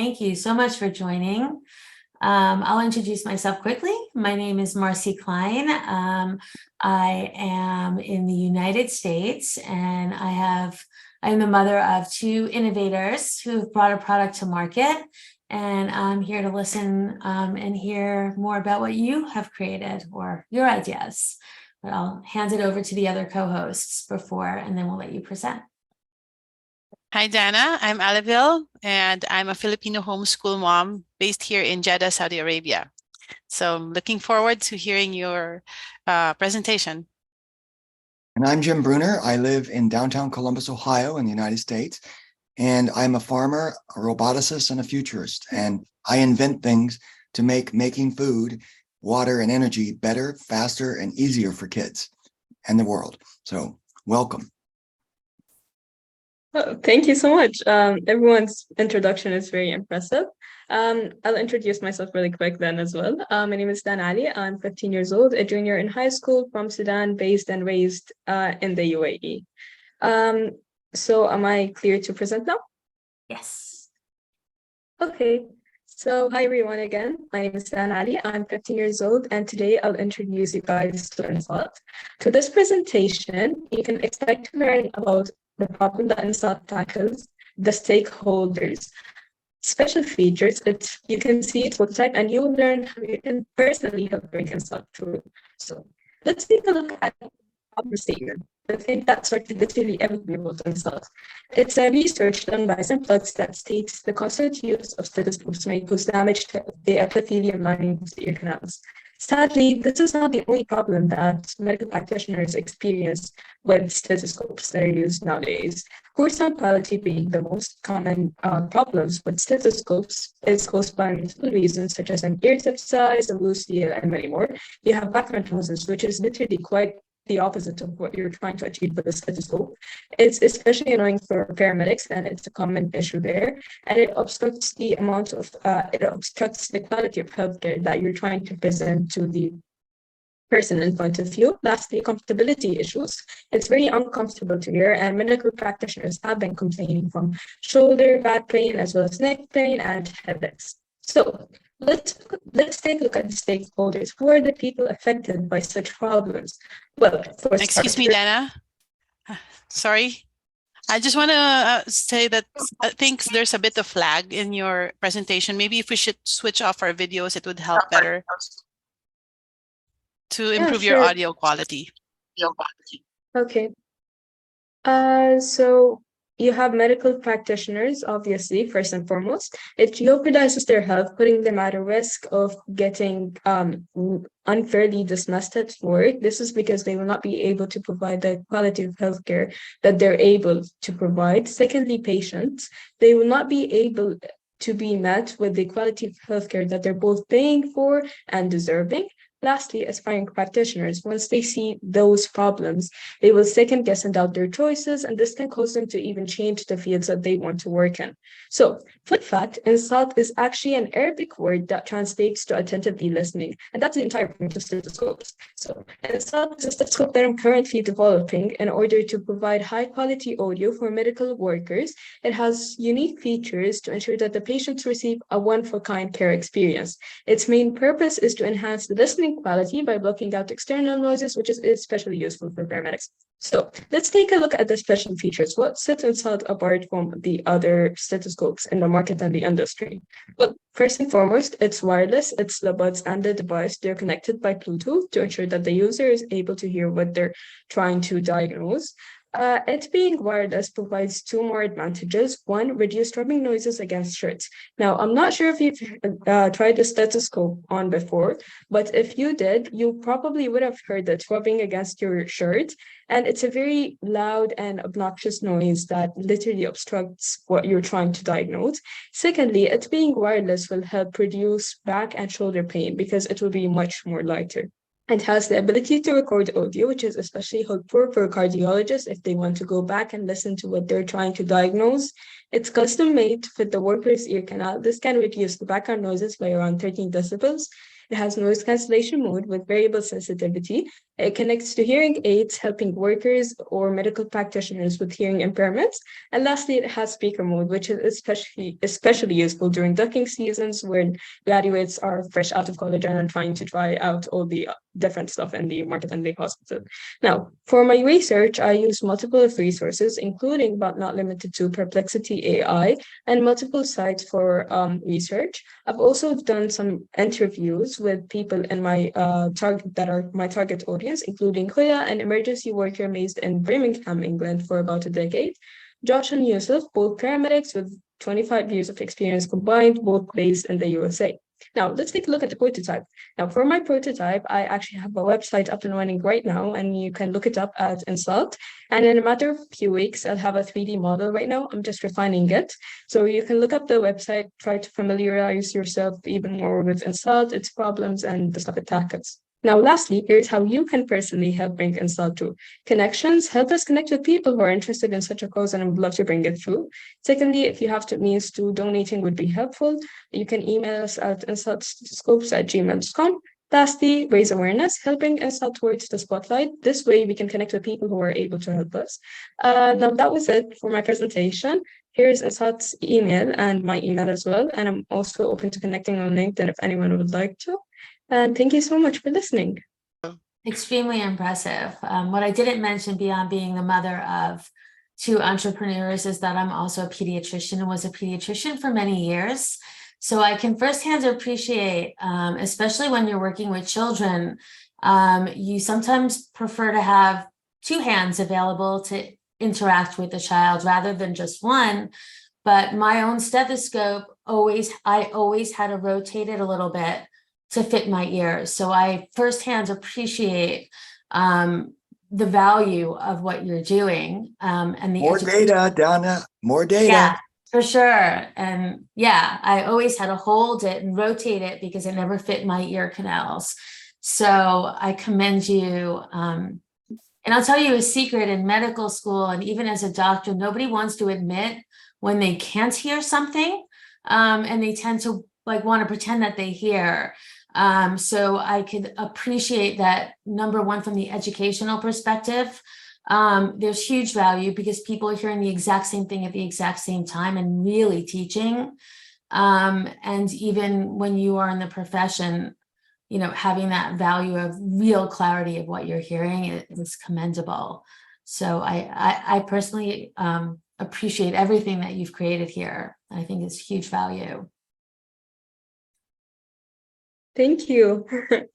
Thank you so much for joining. I'll introduce myself quickly. My name is Marcy Klein. I am in the United States, and I'm the mother of two innovators who have brought a product to market. And I'm here to listen and hear more about what you have created or your ideas. But I'll hand it over to the other co-hosts and then we'll let you present. Hi, Dana. I'm Aliville, and I'm a Filipino homeschool mom based here in Jeddah, Saudi Arabia. So I'm looking forward to hearing your presentation. And I'm Jim Bruner. I live in downtown Columbus, Ohio in the United States. And I'm a farmer, a roboticist, and a futurist. And I invent things to make making food, water, and energy better, faster, and easier for kids and the world. So welcome. Oh, thank you so much. Everyone's introduction is very impressive. I'll introduce myself really quick then as well. My name is Dana Ali. I'm 15 years old, a junior in high school from Sudan, based and raised in the UAE. So am I clear to present now? Yes. Okay. So hi everyone again. My name is Dana Ali. I'm 15 years old, and today I'll introduce you guys to INSAAT. To this presentation, you can expect to learn about the problem that INSAAT tackles, the stakeholders, special features. You can see its website, and you will learn how you can personally help bring INSAAT through. So let's take a look at the problem statement. I think that sort of literally everything about INSAAT. It's a research done by Simplex that states the constant use of stethoscopes may cause damage to the epithelial lining of the ear canals. Sadly, this is not the only problem that medical practitioners experience with stethoscopes that are used nowadays. Poor sound quality being the most common problems with stethoscopes is caused by multiple reasons, such as an ear tip size, a loose seal, and many more. You have background noises, which is literally quite the opposite of what you're trying to achieve with a stethoscope. It's especially annoying for paramedics, and it's a common issue there. And it obstructs the amount of it obstructs the quality of healthcare that you're trying to present to the person in front of you. Lastly, comfortability issues. It's very uncomfortable to hear, and medical practitioners have been complaining from shoulder, back pain, as well as neck pain and headaches. So let's take a look at the stakeholders. Who are the people affected by such problems? Well, excuse me, Dana. Sorry. I just want to say that I think there's a bit of lag in your presentation. Maybe if we should switch off our videos, it would help better to improve your audio quality. Okay. So you have medical practitioners, obviously, first and foremost. It jeopardizes their health, putting them at a risk of getting unfairly dismissed at work. This is because they will not be able to provide the quality of healthcare that they're able to provide. Secondly, patients, they will not be able to be met with the quality of healthcare that they're both paying for and deserving. Lastly, aspiring practitioners, once they see those problems, they will second guess and doubt their choices, and this can cause them to even change the fields that they want to work in. So, fun fact, INSAAT is actually an Arabic word that translates to attentively listening, and that's the entire point of stethoscopes. So, INSAAT is a stethoscope that I'm currently developing in order to provide high-quality audio for medical workers. It has unique features to ensure that the patients receive a one-of-a-kind care experience. Its main purpose is to enhance the listening quality by blocking out external noises, which is especially useful for paramedics. So let's take a look at the special features. What sets INSAAT apart from the other stethoscopes in the market and the industry? Well, first and foremost, it's wireless. It's the buds and the device. They're connected by Bluetooth to ensure that the user is able to hear what they're trying to diagnose. It being wireless provides two more advantages. One, reduced rubbing noises against shirts. Now, I'm not sure if you've tried a stethoscope on before, but if you did, you probably would have heard that rubbing against your shirt. And it's a very loud and obnoxious noise that literally obstructs what you're trying to diagnose. Secondly, it being wireless will help reduce back and shoulder pain because it will be much more lighter. It has the ability to record audio, which is especially helpful for cardiologists if they want to go back and listen to what they're trying to diagnose. It's custom made to fit the worker's ear canal. This can reduce the background noises by around 13 decibels. It has noise cancellation mode with variable sensitivity. It connects to hearing aids, helping workers or medical practitioners with hearing impairments. And lastly, it has speaker mode, which is especially useful during ducking seasons when graduates are fresh out of college and are trying to try out all the different stuff in the market and the hospital. Now, for my research, I use multiple resources, including but not limited to Perplexity AI and multiple sites for research. I've also done some interviews with people in my target that are my target audience, including Hoya, an emergency worker based in Birmingham, England, for about a decade. Josh and Yusuf, both paramedics with 25 years of experience combined, both based in the USA. Now, let's take a look at the prototype. Now, for my prototype, I actually have a website up and running right now, and you can look it up at INSAAT. And in a matter of a few weeks, I'll have a 3D model right now. I'm just refining it. So you can look up the website, try to familiarize yourself even more with INSAAT, its problems, and the stuff it tackles. Now, lastly, here's how you can personally help bring INSAAT to connections. Help us connect with people who are interested in such a cause and would love to bring it through. Secondly, if you have to means to donating would be helpful. You can email us at insaatstethoscopes@gmail.com. Lastly, raise awareness, helping INSAAT towards the spotlight. This way we can connect with people who are able to help us. Now that was it for my presentation. Here's INSAAT's email and my email as well. And I'm also open to connecting on LinkedIn if anyone would like to. And thank you so much for listening. Extremely impressive. What I didn't mention beyond being the mother of two entrepreneurs is that I'm also a pediatrician and was a pediatrician for many years. So I can firsthand appreciate, especially when you're working with children, you sometimes prefer to have two hands available to interact with the child rather than just one. But my own stethoscope, I always had to rotate it a little bit to fit my ears. So I firsthand appreciate the value of what you're doing. And the More data, Dana, more data. Yeah, for sure. And yeah, I always had to hold it and rotate it because it never fit my ear canals. So I commend you. And I'll tell you a secret, in medical school and even as a doctor, nobody wants to admit when they can't hear something. And they tend to want to pretend that they hear. So I could appreciate that, number one, from the educational perspective, there's huge value because people are hearing the exact same thing at the exact same time and really teaching. And even when you are in the profession, having that value of real clarity of what you're hearing is commendable. So I personally appreciate everything that you've created here. I think it's huge value. Thank you.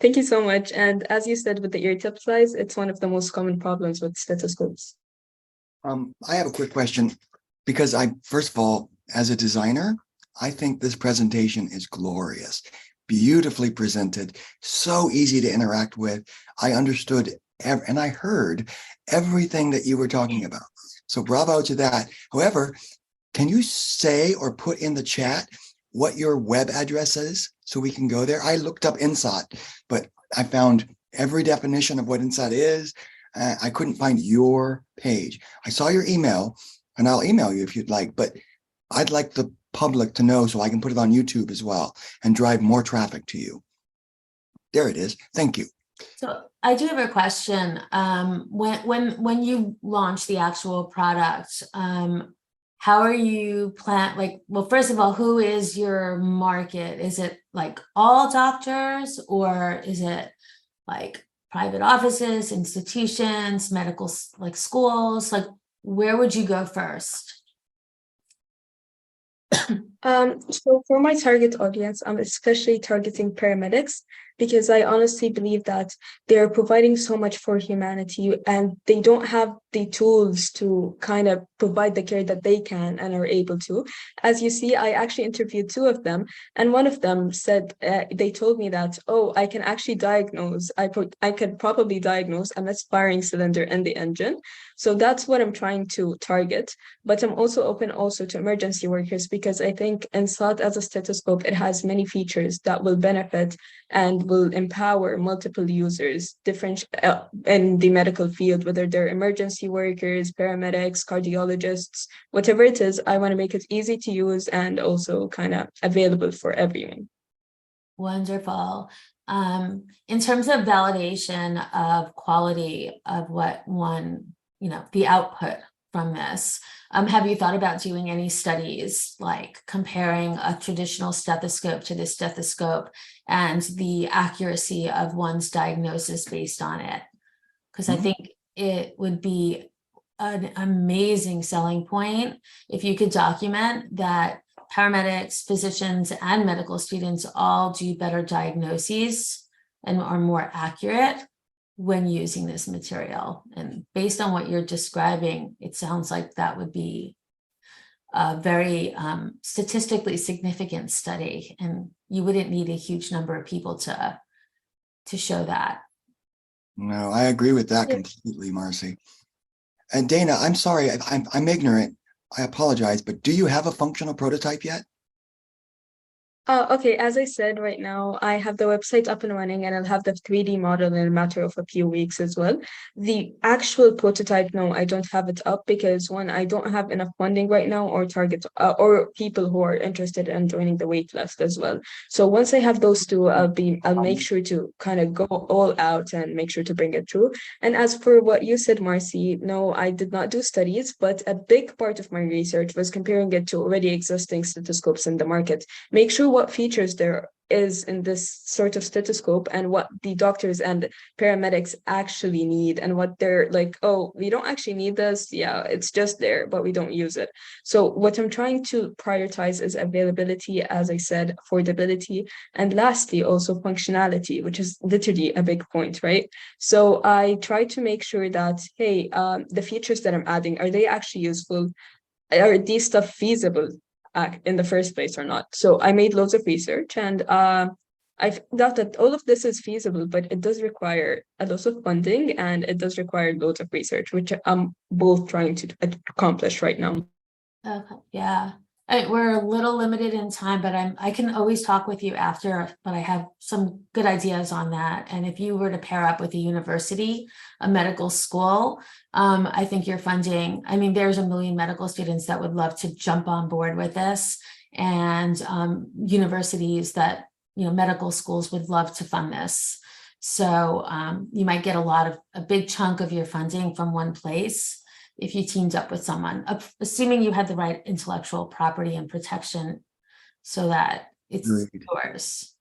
Thank you so much. And as you said, with the ear tip size, it's one of the most common problems with stethoscopes. I have a quick question because first of all, as a designer, I think this presentation is glorious, beautifully presented, so easy to interact with. I understood and I heard everything that you were talking about. So bravo to that. However, can you say or put in the chat what your web address is so we can go there? I looked up INSAAT, but I found every definition of what INSAAT is. I couldn't find your page. I saw your email, and I'll email you if you'd like, but I'd like the public to know so I can put it on YouTube as well and drive more traffic to you. There it is. Thank you. So I do have a question. When you launch the actual product, how are you well, first of all, who is your market? Is it all doctors, or is it private offices, institutions, medical schools? Where would you go first? So for my target audience, I'm especially targeting paramedics because I honestly believe that they're providing so much for humanity and they don't have the tools to kind of provide the care that they can and are able to. As you see, I actually interviewed two of them, and one of them said, they told me that, oh, I can actually diagnose, I could probably diagnose a misfiring cylinder in the engine. So that's what I'm trying to target. But I'm also open to emergency workers because I think INSAAT as a stethoscope, it has many features that will benefit and will empower multiple users, different in the medical field, whether they're emergency workers, paramedics, cardiologists, whatever it is. I want to make it easy to use and also kind of available for everyone. Wonderful. In terms of validation of quality of what one, the output from this, have you thought about doing any studies like comparing a traditional stethoscope to this stethoscope and the accuracy of one's diagnosis based on it? Because I think it would be an amazing selling point if you could document that paramedics, physicians, and medical students all do better diagnoses and are more accurate when using this material. And based on what you're describing, it sounds like that would be a very statistically significant study, and you wouldn't need a huge number of people to show that. No, I agree with that completely, Marcy. And Dana, I'm sorry, I'm ignorant. I apologize, but do you have a functional prototype yet? Okay, as I said, right now I have the website up and running, and I'll have the 3D model in a matter of a few weeks as well. The actual prototype, no, I don't have it up because one, I don't have enough funding right now or targets or people who are interested in joining the wait list as well. So once I have those two, I'll make sure to kind of go all out and make sure to bring it through. And as for what you said, Marcy, no, I did not do studies, but a big part of my research was comparing it to already existing stethoscopes in the market. Make sure what features there is in this sort of stethoscope and what the doctors and paramedics actually need, and what they're like, oh, we don't actually need this. Yeah, it's just there, but we don't use it. So what I'm trying to prioritize is availability, as I said, affordability, and lastly, also functionality, which is literally a big point, right? So I try to make sure that, hey, the features that I'm adding, are they actually useful? Are these stuff feasible in the first place or not? So I made loads of research, and I found out that all of this is feasible, but it does require a lot of funding, and it does require loads of research, which I'm both trying to accomplish right now. Okay, yeah. We're a little limited in time, but I can always talk with you after, but I have some good ideas on that. And if you were to pair up with a university, a medical school, I think your funding, I mean, there's a million medical students that would love to jump on board with this, and universities that, medical schools would love to fund this. So you might get a big chunk of your funding from one place if you teamed up with someone, assuming you had the right intellectual property and protection so that it's yours.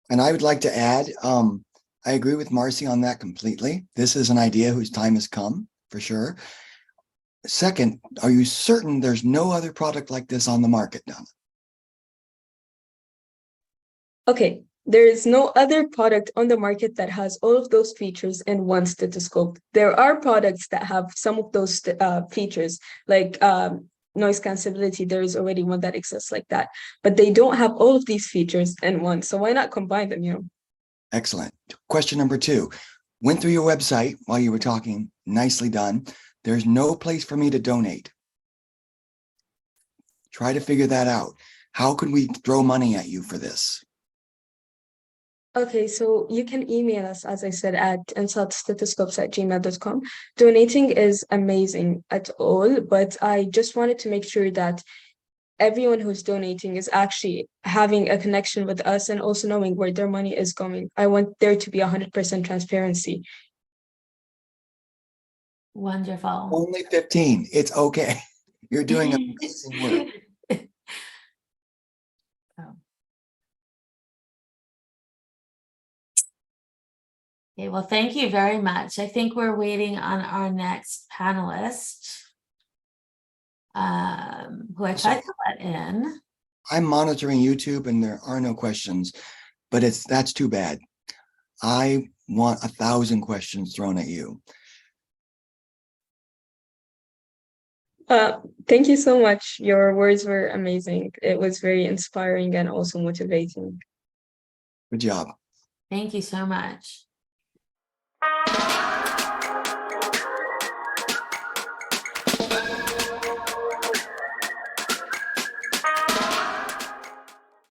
And I would like to add, I agree with Marcy on that completely. This is an idea whose time has come, for sure. Second, are you certain there's no other product like this on the market now? Okay, there is no other product on the market that has all of those features in one stethoscope. There are products that have some of those features, like noise cancelability. There is already one that exists like that, but they don't have all of these features in one. So why not combine them, Excellent. Question number 2. Went through your website while you were talking. Nicely done. There's no place for me to donate. Try to figure that out. How could we throw money at you for this? Okay, so you can email us, as I said, at insaatstethoscopes@gmail.com. Donating is amazing at all, but I just wanted to make sure that everyone who's donating is actually having a connection with us and also knowing where their money is going. I want there to be 100% transparency. Wonderful. Only 15. It's okay. You're doing amazing work. Okay, well, thank you very much. I think we're waiting on our next panelist, who I tried to let in. I'm monitoring YouTube and there are no questions, but that's too bad. I want 1,000 questions thrown at you. Thank you so much. Your words were amazing. It was very inspiring and also motivating. Good job. Thank you so much.